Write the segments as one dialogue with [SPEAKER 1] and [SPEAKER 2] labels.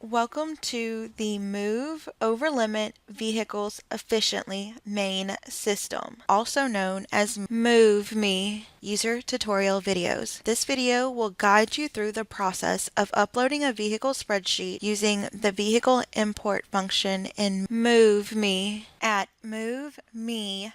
[SPEAKER 1] Welcome to the Move Over Limit Vehicles Efficiently main system, also known as MoveMe user tutorial videos. This video will guide you through the process of uploading a vehicle spreadsheet using the vehicle import function in MoveMe at movememain.com.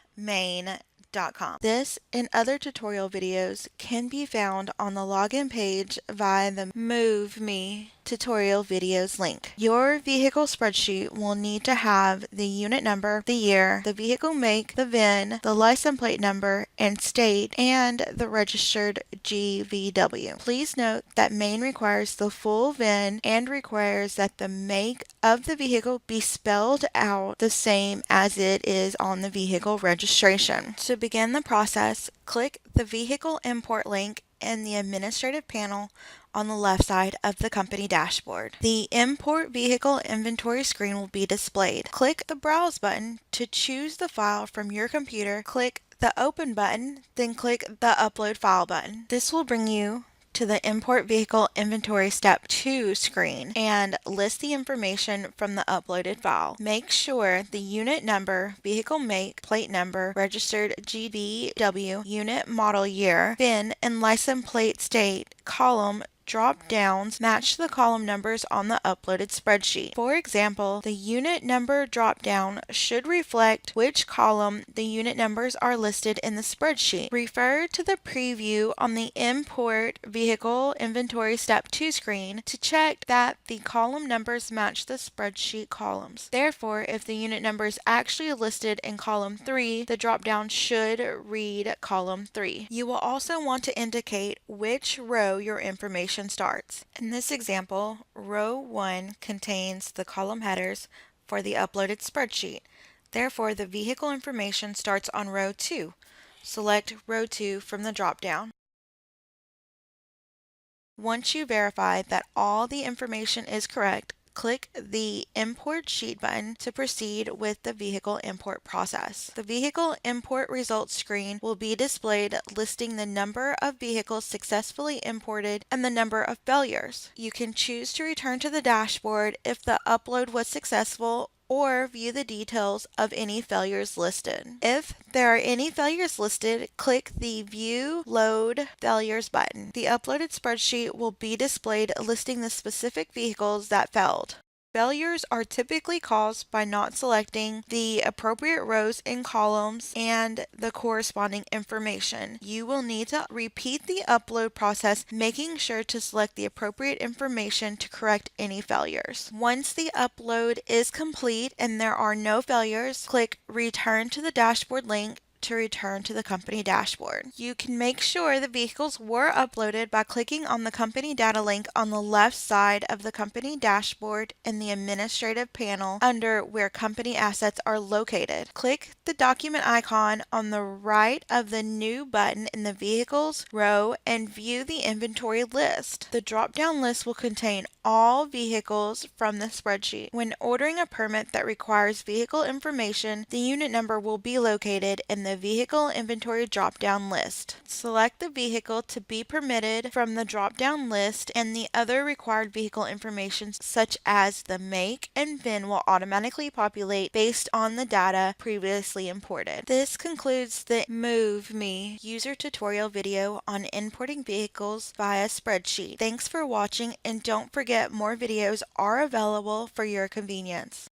[SPEAKER 1] This and other tutorial videos can be found on the login page via the MoveMe tutorial videos link. Your vehicle spreadsheet will need to have the unit number, the year, the vehicle make, the VIN, the license plate number and state, and the registered GVW. Please note that main requires the full VIN and requires that the make of the vehicle be spelled out the same as it is on the vehicle registration. To begin the process, click the vehicle import link in the administrative panel on the left side of the company dashboard. The Import Vehicle Inventory screen will be displayed. Click the Browse button to choose the file from your computer. Click the Open button, then click the Upload File button. This will bring you to the Import Vehicle Inventory Step 2 screen and list the information from the uploaded file. Make sure the unit number, vehicle make, plate number, registered GVW, unit model year, VIN, and license plate state column drop downs match the column numbers on the uploaded spreadsheet. For example, the unit number drop down should reflect which column the unit numbers are listed in the spreadsheet. Refer to the preview on the Import Vehicle Inventory Step 2 screen to check that the column numbers match the spreadsheet columns. Therefore, if the unit number is actually listed in column 3, the drop down should read column 3. You will also want to indicate which row your information starts. In this example, row 1 contains the column headers for the uploaded spreadsheet. Therefore, the vehicle information starts on row 2. Select row 2 from the drop-down. Once you verify that all the information is correct, click the Import Sheet button to proceed with the vehicle import process. The vehicle import results screen will be displayed listing the number of vehicles successfully imported and the number of failures. You can choose to return to the dashboard if the upload was successful or view the details of any failures listed. If there are any failures listed, click the View Load Failures button. The uploaded spreadsheet will be displayed listing the specific vehicles that failed. Failures are typically caused by not selecting the appropriate rows and columns and the corresponding information. You will need to repeat the upload process, making sure to select the appropriate information to correct any failures. Once the upload is complete and there are no failures, click Return to the Dashboard link to return to the company dashboard. You can make sure the vehicles were uploaded by clicking on the company data link on the left side of the company dashboard in the administrative panel under where company assets are located. Click the document icon on the right of the new button in the vehicles row and view the inventory list. The drop-down list will contain all vehicles from the spreadsheet. When ordering a permit that requires vehicle information, the unit number will be located in the vehicle inventory drop-down list. Select the vehicle to be permitted from the drop-down list, and the other required vehicle information such as the make and VIN will automatically populate based on the data previously imported. This concludes the MoveMe user tutorial video on importing vehicles via spreadsheet. Thanks for watching, and don't forget more videos are available for your convenience.